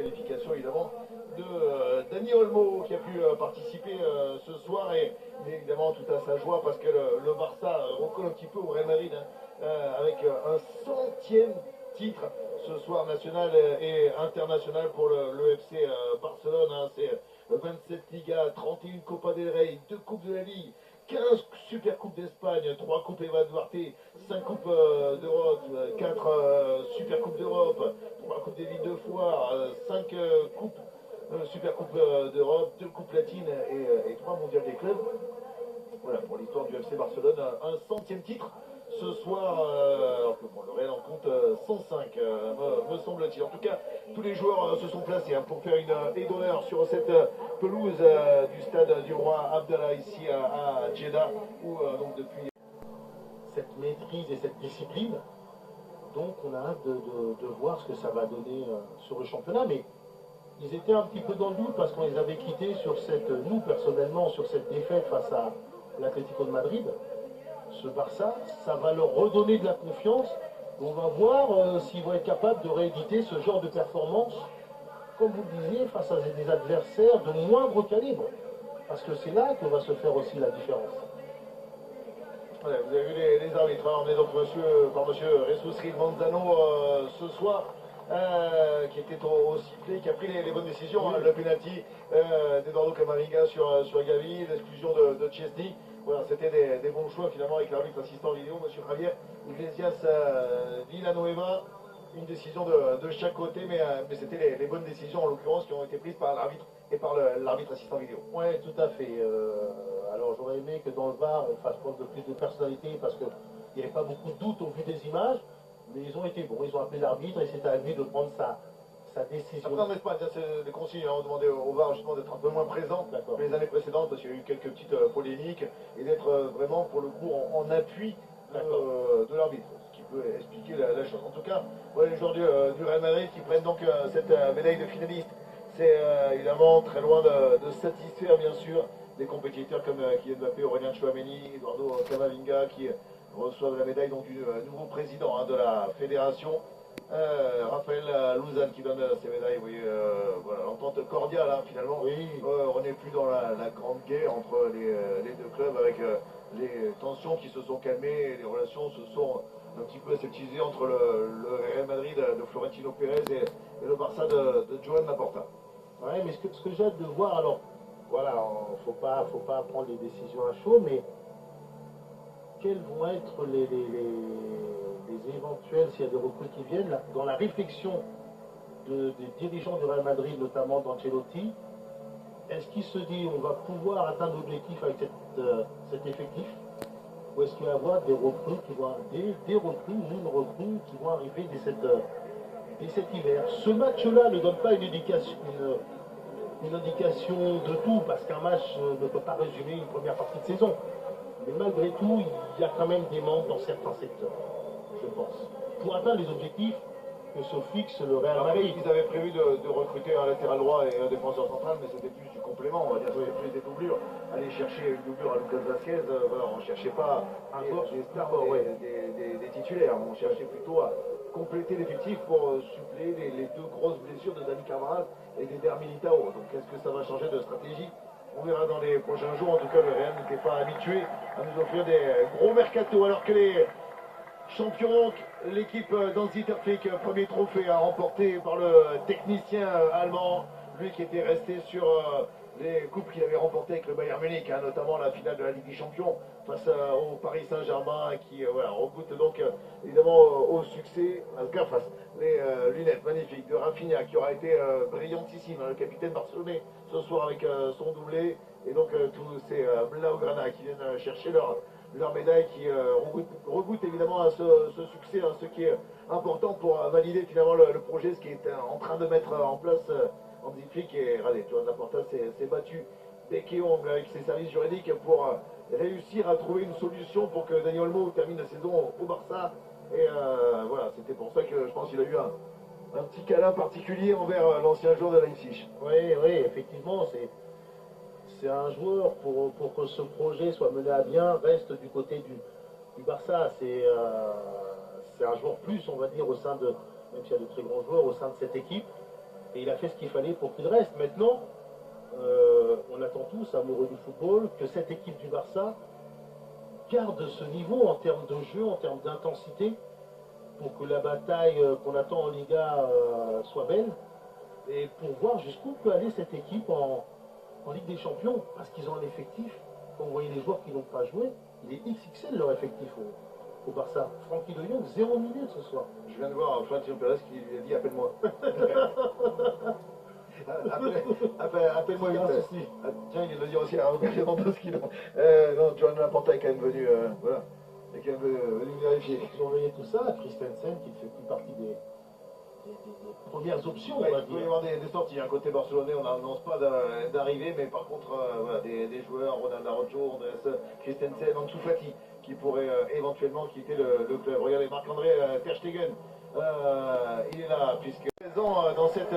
qualification évidemment de Dani Olmo qui a pu participer ce soir et évidemment tout à sa joie parce que le Barça recolle un petit peu au Real Madrid avec un 100e titre ce soir national et international pour le FC Barcelone. Hein. C'est 27 Ligas, 31 Copa del Rey, 2 Coupes de la Ligue, 15 Super Coupes d'Espagne, 3 Coupes Eva Duarte, 5 Coupes d'Europe, 4 Super Coupes d'Europe, 3 Coupes des Villes de Foire, 5 Coupes Super Coupe d'Europe, 2 Coupes latines et 3 mondiales des clubs. Voilà pour l'histoire du FC Barcelone, un 100e titre ce soir, alors que bon, le Real en compte 105, me semble-t-il. En tout cas, tous les joueurs se sont placés hein, pour faire une haie d'honneur sur cette pelouse du stade du roi Abdallah ici à Jeddah, où donc depuis cette maîtrise et cette discipline, donc on a hâte de voir ce que ça va donner sur le championnat, mais ils étaient un petit peu dans le doute parce qu'on les avait quittés sur cette, nous personnellement, sur cette défaite face à l'Atlético de Madrid. Ce Barça, ça va leur redonner de la confiance. On va voir s'ils vont être capables de rééditer ce genre de performance, comme vous le disiez, face à des adversaires de moindre calibre. Parce que c'est là que va se faire aussi la différence. Voilà, vous avez vu les arbitres, hein, on est donc par monsieur Jesus Manzano ce soir. Qui était au sifflet, qui a pris les bonnes décisions, hein, le penalty d'Eduardo Camavinga sur Gavi, l'exclusion de Chesney. Voilà, c'était des bons choix finalement avec l'arbitre assistant vidéo, monsieur Javier Iglesias Villanueva. Une décision de chaque côté, mais c'était les bonnes décisions en l'occurrence qui ont été prises par l'arbitre et par l'arbitre assistant vidéo. Oui, tout à fait. Alors j'aurais aimé que dans le VAR on fasse preuve de plus de personnalité parce qu'il n'y avait pas beaucoup de doutes au vu des images. Mais ils ont été bons, ils ont appelé l'arbitre et c'était à lui de prendre sa décision. Après en Espagne, les consignes ont demandé au VAR justement d'être un peu moins présent que les années précédentes parce qu'il y a eu quelques petites polémiques et d'être vraiment pour le coup en appui de l'arbitre, ce qui peut expliquer la chose. En tout cas, ouais, les joueurs du Real Madrid qui prennent donc cette médaille de finaliste, c'est évidemment très loin de satisfaire bien sûr des compétiteurs comme Kylian Mbappé, Aurélien Tchouaméni, Eduardo Camavinga qui reçoivent la médaille donc, du nouveau président hein, de la fédération, Raphaël Louzane qui donne ces médailles. Oui, voilà, l'entente cordiale hein, finalement. Oui. On n'est plus dans la grande guerre entre les deux clubs avec les tensions qui se sont calmées et les relations se sont un petit peu aseptisées entre le Real Madrid de Florentino Pérez et le Barça de Joan Laporta. Oui, mais ce que j'ai hâte de voir, alors voilà, faut pas prendre les décisions à chaud, mais quels vont être les éventuels, s'il y a des recrues qui viennent, là, dans la réflexion des dirigeants du Real Madrid, notamment d'Ancelotti, est-ce qu'il se dit on va pouvoir atteindre l'objectif avec cet effectif, ou est-ce qu'il va y avoir des recrues qui vont des recrues ou une recrue qui vont arriver dès cet hiver? Ce match-là ne donne pas une indication de tout, parce qu'un match ne peut pas résumer une première partie de saison. Mais malgré tout, il y a quand même des manques dans certains secteurs, je pense. Pour atteindre les objectifs que se fixe le Real Madrid. Ils avaient prévu de recruter un latéral droit et un défenseur central, mais c'était plus du complément, on va dire, c'était plus des doublures. Aller chercher une doublure à Lucas Vazquez, voilà, on ne cherchait pas des stars, des titulaires, on cherchait plutôt à compléter l'effectif pour suppléer les deux grosses blessures de Dani Carvajal et d'Eder Militao. Donc est-ce que ça va changer de stratégie? On verra dans les prochains jours. En tout cas, le Real n'était pas habitué à nous offrir des gros mercato, alors que les champions, l'équipe d'Anziterflick, premier trophée remporté par le technicien allemand, lui qui était resté sur les coupes qu'il avait remportées avec le Bayern Munich, hein, notamment la finale de la Ligue des Champions face au Paris Saint-Germain, qui voilà, regoute donc évidemment au succès. Face les lunettes magnifiques de Rafinha, qui aura été brillantissime, hein, le capitaine barcelonais ce soir avec son doublé, et donc tous ces Blaugrana qui viennent chercher leur médaille, qui regoute évidemment à ce succès, hein, ce qui est important pour valider finalement le projet, ce qui est en train de mettre en place Hansi Flick. Et regardez, tu vois, Laporta s'est battu bec et ongle avec ses services juridiques pour réussir à trouver une solution pour que Dani Olmo termine la saison au Barça. Et voilà, c'était pour ça que je pense qu'il a eu un petit câlin particulier envers l'ancien joueur de Leipzig. Oui, effectivement, c'est un joueur pour que ce projet soit mené à bien, reste du côté du Barça. C'est un joueur plus, on va dire, au sein de, même s'il y a de très grands joueurs, au sein de cette équipe. Et il a fait ce qu'il fallait pour qu'il reste. Maintenant, on attend tous, amoureux du football, que cette équipe du Barça garde ce niveau en termes de jeu, en termes d'intensité, pour que la bataille qu'on attend en Liga soit belle, et pour voir jusqu'où peut aller cette équipe en Ligue des Champions, parce qu'ils ont un effectif, quand vous voyez les joueurs qui n'ont pas joué, il est XXL leur effectif au Barça. Francky de Jong, 0 minute ce soir. Je viens de voir Florentino Pérez qui lui a dit appelle-moi. Appelle-moi vite. Ah, tiens, il le dire aussi à Lewandowski. Non, Joan Laporta est quand même venu, voilà, est quand même venu vérifier. Surveiller tout ça, Christensen qui ne fait plus partie des premières options, on va il peut y dire. avoir des sorties. Un côté barcelonais, on n'annonce pas d'arriver, mais par contre, voilà, des joueurs, Ronald Araujo, Andrés Christensen, Ansu Fati, qui pourraient éventuellement quitter le club. Regardez, Marc-André Ter Stegen, il est là, puisque présent dans cette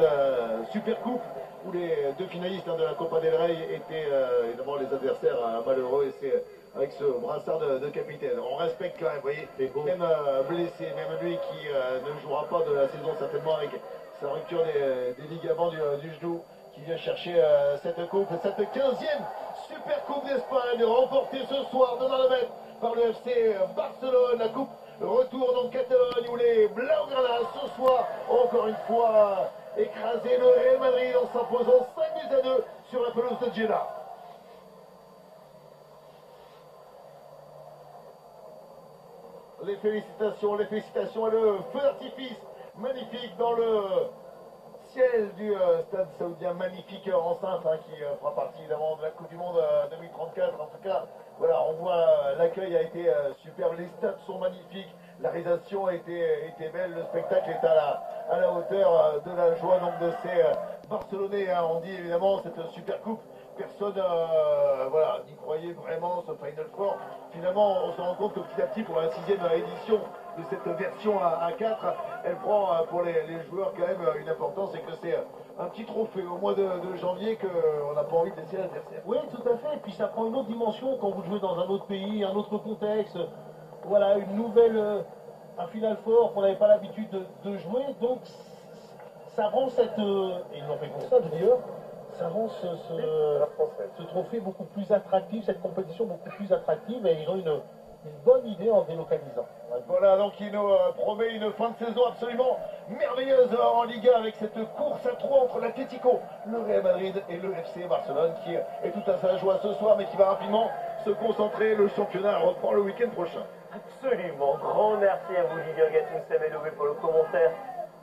super coupe où les deux finalistes de la Copa del Rey étaient évidemment les adversaires malheureux, et c'est avec ce brassard de capitaine. On respecte quand même, vous voyez, même blessé, même lui qui ne jouera pas de la saison certainement avec sa rupture des ligaments du genou, qui vient chercher cette coupe, cette 15e Super Coupe d'Espagne, remportée ce soir de Malamet par le FC Barcelone. La coupe retourne en Catalogne où les Blaugrana ce soir, encore une fois, écrasé le Real Madrid en s'imposant 5-2 sur la pelouse de Jeddah. Les félicitations et le feu d'artifice magnifique dans le ciel du stade saoudien, magnifique enceinte qui fera partie évidemment de la Coupe du Monde 2034. En tout cas, voilà, on voit l'accueil a été superbe, les stades sont magnifiques, la réalisation était belle, le spectacle est à la hauteur de la joie donc de ces Barcelonais. On dit évidemment cette super coupe. Personne voilà, n'y croyait vraiment, ce Final Four. Finalement, on se rend compte que petit à petit, pour la 6e édition de cette version à 4, elle prend pour les joueurs quand même une importance, et que c'est un petit trophée au mois de janvier qu'on n'a pas envie de laisser à l'adversaire. Oui, tout à fait. Et puis ça prend une autre dimension quand vous jouez dans un autre pays, un autre contexte. Voilà, une nouvelle, un Final Four qu'on n'avait pas l'habitude de jouer. Donc ça rend cette... et ils l'ont fait pour ça d'ailleurs. Ça rend ce trophée beaucoup plus attractif, cette compétition beaucoup plus attractive, et ils ont une bonne idée en délocalisant. Voilà, donc il nous promet une fin de saison absolument merveilleuse en Liga, avec cette course à 3 entre l'Atlético, le Real Madrid et le FC Barcelone, qui est tout à sa joie ce soir, mais qui va rapidement se concentrer. Le championnat reprend le week-end prochain. Absolument, grand merci à vous, Lydia Gatun-Sameloué, pour le commentaire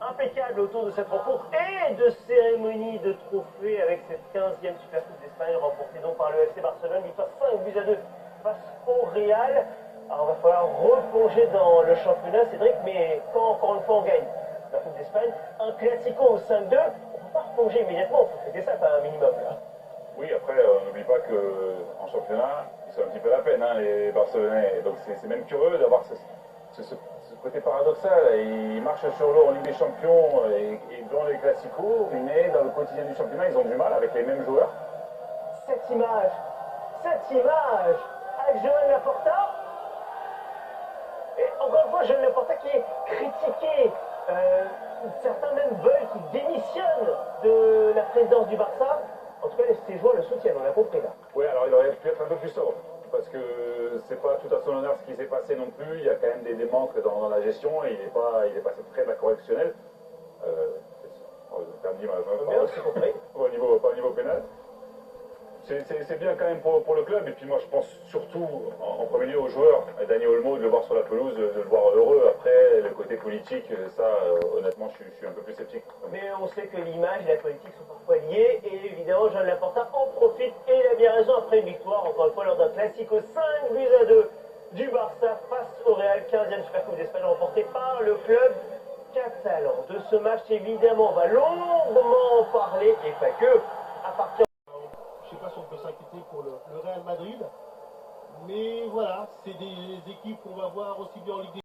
impeccable autour de cette rencontre et de cérémonie de trophée avec cette 15e Super Coupe d'Espagne remportée donc par le FC Barcelone, victoire 5-2 face au Real. Alors il va falloir replonger dans le championnat, Cédric, mais quand encore une fois on gagne la Coupe d'Espagne, un classico au 5-2, on ne peut pas replonger immédiatement, il faut fêter ça quand même un minimum. Là. Oui, après, on n'oublie pas qu'en championnat, ils sont un petit peu la peine, les Barcelonais. Donc c'est même curieux d'avoir ce côté paradoxal. Ils marchent sur l'eau en Ligue des Champions et dans les classicos, mais dans le quotidien du championnat, ils ont du mal avec les mêmes joueurs. Cette image avec Joan Laporta, et encore une fois Joan Laporta qui est critiqué, certains même veulent qu'il démissionne de la présidence du Barça. En tout cas, ses joueurs le soutiennent, on l'a compris là. Oui, alors il aurait pu être un peu plus sobre, parce que c'est pas tout à son honneur ce qui s'est passé non plus. Il y a quand même des manques dans la gestion, et il est passé très la correctionnelle. Pas au niveau pénal. C'est bien quand même pour le club, et puis moi je pense surtout en premier lieu aux joueurs, et Dani Olmo, de le voir sur la pelouse, de le voir heureux. Après, le côté politique, ça honnêtement je suis un peu plus sceptique. Mais on sait que l'image et la politique sont parfois liées, et évidemment Joan Laporta en profite, et il a bien raison après une victoire, encore une fois lors d'un classico 5-2 du Barça face au Real, 15e Super Coupe d'Espagne remportée par le club catalan. De ce match évidemment on va longuement en parler, et pas que, à partir Je ne sais pas si on peut s'inquiéter pour le Real Madrid, mais voilà, c'est des équipes qu'on va voir aussi bien en Ligue des